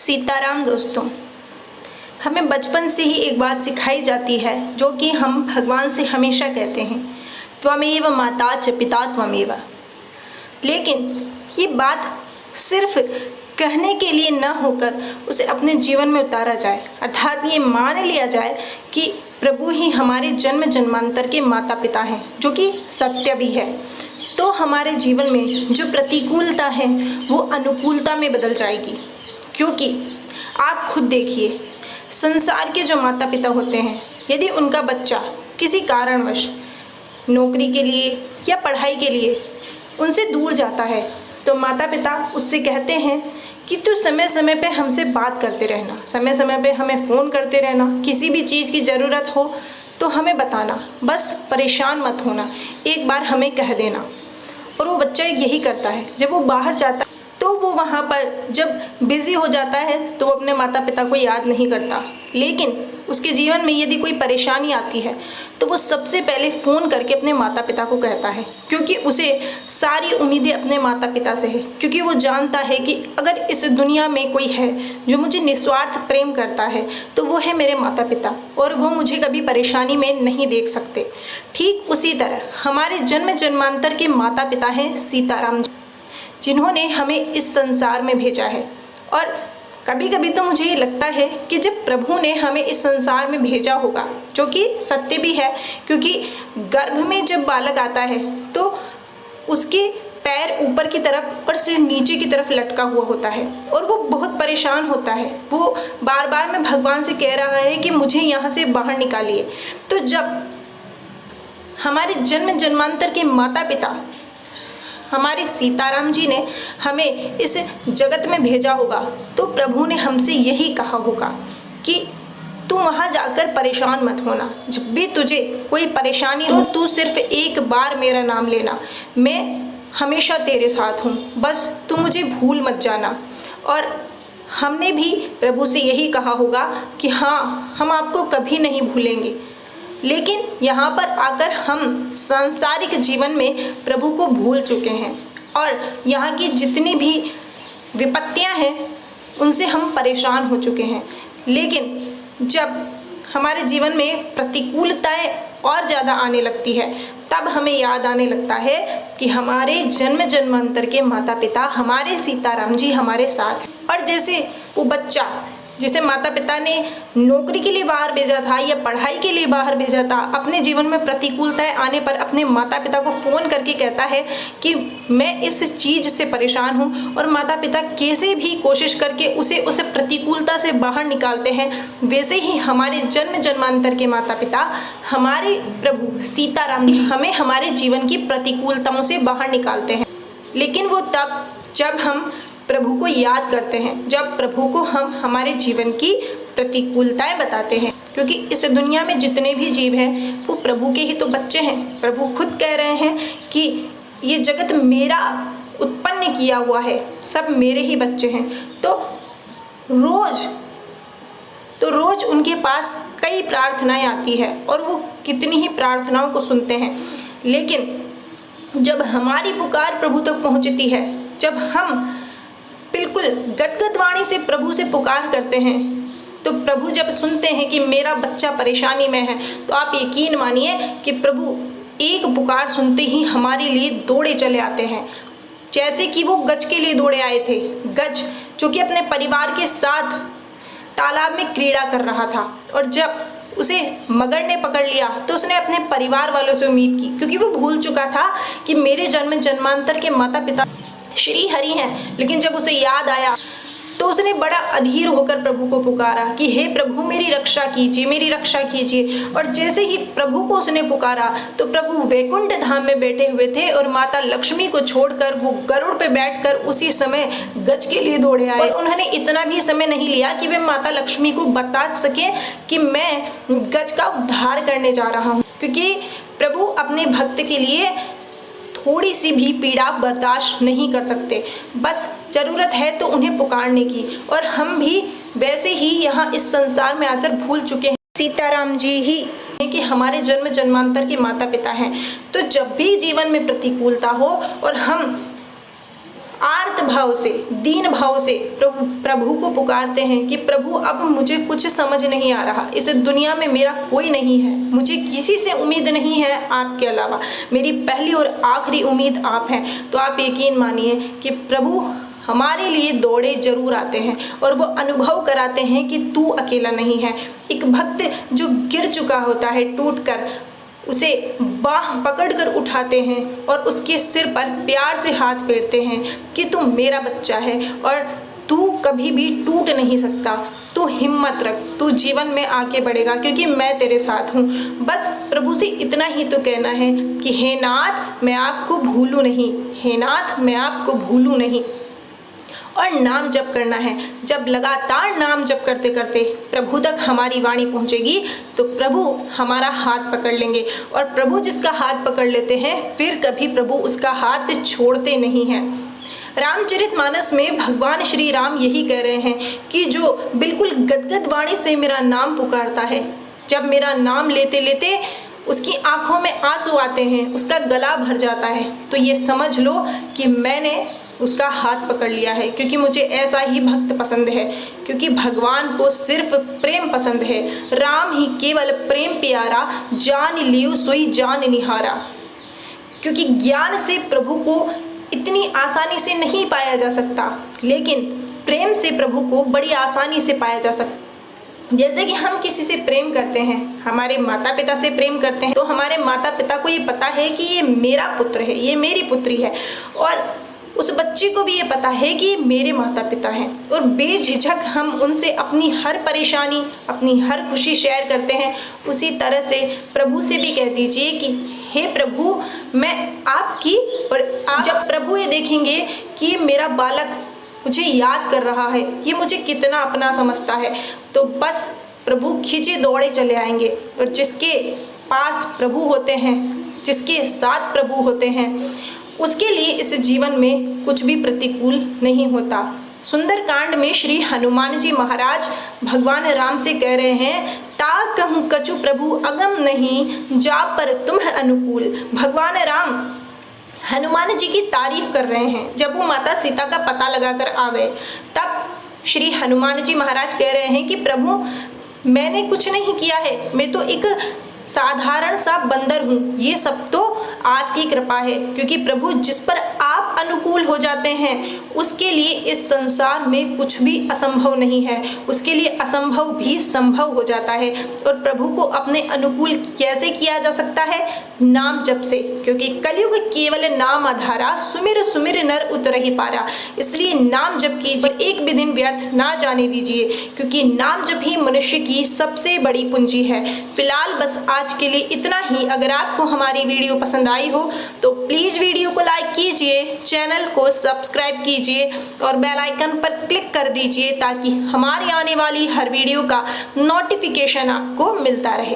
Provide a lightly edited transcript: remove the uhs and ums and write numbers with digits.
सीताराम दोस्तों, हमें बचपन से ही एक बात सिखाई जाती है जो कि हम भगवान से हमेशा कहते हैं, त्वमेव माता च पिता त्वमेव। लेकिन ये बात सिर्फ कहने के लिए न होकर उसे अपने जीवन में उतारा जाए, अर्थात ये मान लिया जाए कि प्रभु ही हमारे जन्म जन्मांतर के माता पिता हैं, जो कि सत्य भी है। तो हमारे जीवन में जो प्रतिकूलता है वो अनुकूलता में बदल जाएगी, क्योंकि आप खुद देखिए, संसार के जो माता पिता होते हैं, यदि उनका बच्चा किसी कारणवश नौकरी के लिए या पढ़ाई के लिए उनसे दूर जाता है तो माता पिता उससे कहते हैं कि तू समय समय पे हमसे बात करते रहना, समय समय पे हमें फ़ोन करते रहना, किसी भी चीज़ की ज़रूरत हो तो हमें बताना, बस परेशान मत होना, एक बार हमें कह देना। और वो बच्चा यही करता है। जब वो बाहर जाता है तो वो वहाँ पर जब बिज़ी हो जाता है तो वो अपने माता पिता को याद नहीं करता, लेकिन उसके जीवन में यदि कोई परेशानी आती है तो वो सबसे पहले फ़ोन करके अपने माता पिता को कहता है, क्योंकि उसे सारी उम्मीदें अपने माता पिता से है। क्योंकि वो जानता है कि अगर इस दुनिया में कोई है जो मुझे निस्वार्थ प्रेम करता है तो वो है मेरे माता पिता, और वो मुझे कभी परेशानी में नहीं देख सकते। ठीक उसी तरह हमारे जन्म जन्मांतर के माता पिता हैं सीताराम जी, जिन्होंने हमें इस संसार में भेजा है। और कभी कभी तो मुझे ये लगता है कि जब प्रभु ने हमें इस संसार में भेजा होगा, जो कि सत्य भी है, क्योंकि गर्भ में जब बालक आता है तो उसके पैर ऊपर की तरफ और सिर नीचे की तरफ लटका हुआ होता है और वो बहुत परेशान होता है। वो बार बार में भगवान से कह रहा है कि मुझे यहाँ से बाहर निकालिए। तो जब हमारे जन्म जन्मांतर के माता पिता हमारे सीताराम जी ने हमें इस जगत में भेजा होगा तो प्रभु ने हमसे यही कहा होगा कि तू वहाँ जाकर परेशान मत होना, जब भी तुझे कोई परेशानी हो तू सिर्फ एक बार मेरा नाम लेना, मैं हमेशा तेरे साथ हूँ, बस तू मुझे भूल मत जाना। और हमने भी प्रभु से यही कहा होगा कि हाँ, हम आपको कभी नहीं भूलेंगे। लेकिन यहाँ पर आकर हम सांसारिक जीवन में प्रभु को भूल चुके हैं और यहाँ की जितनी भी विपत्तियाँ हैं उनसे हम परेशान हो चुके हैं। लेकिन जब हमारे जीवन में प्रतिकूलताएं और ज़्यादा आने लगती है तब हमें याद आने लगता है कि हमारे जन्म जन्मांतर के माता पिता हमारे सीताराम जी हमारे साथ हैं। और जैसे वो बच्चा जिसे माता पिता ने नौकरी के लिए बाहर भेजा था या पढ़ाई के लिए बाहर भेजा था, अपने जीवन में प्रतिकूलताएं आने पर अपने माता पिता को फ़ोन करके कहता है कि मैं इस चीज़ से परेशान हूँ, और माता पिता कैसे भी कोशिश करके उसे प्रतिकूलता से बाहर निकालते हैं, वैसे ही हमारे जन्म जन्मांतर के माता पिता हमारे प्रभु सीताराम जी हमें हमारे जीवन की प्रतिकूलताओं से बाहर निकालते हैं। लेकिन वो तब जब हम प्रभु को याद करते हैं, जब प्रभु को हम हमारे जीवन की प्रतिकूलताएं बताते हैं, क्योंकि इस दुनिया में जितने भी जीव हैं वो प्रभु के ही तो बच्चे हैं। प्रभु खुद कह रहे हैं कि ये जगत मेरा उत्पन्न किया हुआ है, सब मेरे ही बच्चे हैं। तो रोज उनके पास कई प्रार्थनाएं आती है और वो कितनी ही प्रार्थनाओं को सुनते हैं। लेकिन जब हमारी पुकार प्रभु तक पहुंचती है, जब हम बिल्कुल गदगद वाणी से प्रभु से पुकार करते हैं, तो प्रभु जब सुनते हैं कि मेरा बच्चा परेशानी में है, तो आप यकीन मानिए कि प्रभु एक पुकार सुनते ही हमारे लिए दौड़े चले आते हैं। जैसे कि वो गज के लिए दौड़े आए थे। गज जो कि अपने परिवार के साथ तालाब में क्रीड़ा कर रहा था, और जब उसे मगर ने पकड़ लिया तो उसने अपने परिवार वालों से उम्मीद की, क्योंकि वो भूल चुका था कि मेरे जन्म जन्मांतर के माता पिता श्री हरि हैं। लेकिन जब उसे याद आया तो उसने बड़ा अधीर होकर प्रभु को पुकारा कि हे प्रभु, मेरी रक्षा कीजिए, मेरी रक्षा कीजिए। और जैसे ही प्रभु को उसने पुकारा तो प्रभु वैकुंठ धाम में बैठे हुए थे और माता लक्ष्मी को छोड़कर वो गरुड़ पे बैठकर उसी समय गज के लिए दौड़े आए। और उन्होंने इतना भी समय नहीं लिया कि वे माता लक्ष्मी को बता सके कि मैं गज का उद्धार करने जा रहा हूँ, क्योंकि प्रभु अपने भक्त के लिए थोड़ी सी भी पीड़ा बर्दाश्त नहीं कर सकते। बस ज़रूरत है तो उन्हें पुकारने की, और हम भी वैसे ही यहाँ इस संसार में आकर भूल चुके हैं सीताराम जी ही कि हमारे जन्म जन्मांतर के माता पिता हैं। तो जब भी जीवन में प्रतिकूलता हो और हम आर्त भाव से, दीन भाव से प्रभु को पुकारते हैं कि प्रभु अब मुझे कुछ समझ नहीं आ रहा, इस दुनिया में मेरा कोई नहीं है, मुझे किसी से उम्मीद नहीं है आपके अलावा, मेरी पहली और आखिरी उम्मीद आप हैं। तो आप यकीन मानिए कि प्रभु हमारे लिए दौड़े जरूर आते हैं और वो अनुभव कराते हैं कि तू अकेला नहीं है। एक भक्त जो गिर चुका होता है टूटकर, उसे बाह पकड़कर उठाते हैं और उसके सिर पर प्यार से हाथ फेरते हैं कि तू मेरा बच्चा है और तू कभी भी टूट नहीं सकता, तू हिम्मत रख, तू जीवन में आगे बढ़ेगा क्योंकि मैं तेरे साथ हूँ। बस प्रभु से इतना ही तो कहना है कि हे नाथ मैं आपको भूलूँ नहीं, हे नाथ मैं आपको भूलूँ नहीं। और नाम जप करना है। जब लगातार नाम जप करते करते प्रभु तक हमारी वाणी पहुंचेगी तो प्रभु हमारा हाथ पकड़ लेंगे, और प्रभु जिसका हाथ पकड़ लेते हैं फिर कभी प्रभु उसका हाथ छोड़ते नहीं हैं। रामचरितमानस में भगवान श्री राम यही कह रहे हैं कि जो बिल्कुल गदगद वाणी से मेरा नाम पुकारता है, जब मेरा नाम लेते लेते उसकी आंखों में आंसू आते हैं, उसका गला भर जाता है, तो ये समझ लो कि मैंने उसका हाथ पकड़ लिया है, क्योंकि मुझे ऐसा ही भक्त पसंद है। क्योंकि भगवान को सिर्फ प्रेम पसंद है। राम ही केवल प्रेम प्यारा, जान लियो सोई जान निहारा। क्योंकि ज्ञान से प्रभु को इतनी आसानी से नहीं पाया जा सकता, लेकिन प्रेम से प्रभु को बड़ी आसानी से पाया जा सकता। जैसे कि हम किसी से प्रेम करते हैं, हमारे माता पिता से प्रेम करते हैं, तो हमारे माता पिता को ये पता है कि ये मेरा पुत्र है, ये मेरी पुत्री है, और उस बच्चे को भी ये पता है कि ये मेरे माता पिता हैं, और बेझिझक हम उनसे अपनी हर परेशानी, अपनी हर खुशी शेयर करते हैं। उसी तरह से प्रभु से भी कह दीजिए कि हे प्रभु मैं आपकी, और जब प्रभु ये देखेंगे कि ये मेरा बालक मुझे याद कर रहा है, ये मुझे कितना अपना समझता है, तो बस प्रभु खींचे दौड़े चले आएंगे। और जिसके पास प्रभु होते हैं, जिसके साथ प्रभु होते हैं, उसके लिए इस जीवन में कुछ भी प्रतिकूल नहीं होता। सुंदरकांड में श्री हनुमान जी महाराज भगवान राम से कह रहे हैं, ता कहूँ कछु प्रभु अगम नहीं, जा पर तुम अनुकूल। भगवान राम हनुमान जी की तारीफ कर रहे हैं। जब वो माता सीता का पता लगाकर आ गए, तब श्री हनुमान जी महाराज कह रहे हैं कि प्रभु मैंने कुछ नहीं किया है, मैं तो एक साधारण सा बंदर हूँ, ये सब तो आपकी कृपा है। क्योंकि प्रभु जिस पर आप अनुकूल हो जाते हैं उसके लिए इस संसार में कुछ भी असंभव नहीं है, उसके लिए असंभव भी संभव हो जाता है। और प्रभु को अपने अनुकूल कैसे किया जा सकता है? नाम जप से, क्योंकि कलयुग केवल नाम आधारा, सुमिर सुमिर नर उतरहि पारा। इसलिए नाम जप कीजिए, एक भी दिन व्यर्थ ना जाने दीजिए, क्योंकि नाम जप ही मनुष्य की सबसे बड़ी पूंजी है। फिलहाल बस आज के लिए इतना ही। अगर आपको हमारी वीडियो पसंद आई हो तो प्लीज़ वीडियो को लाइक कीजिए, चैनल को सब्सक्राइब कीजिए और बेल आइकन पर क्लिक कर दीजिए, ताकि हमारी आने वाली हर वीडियो का नोटिफिकेशन आपको मिलता रहे।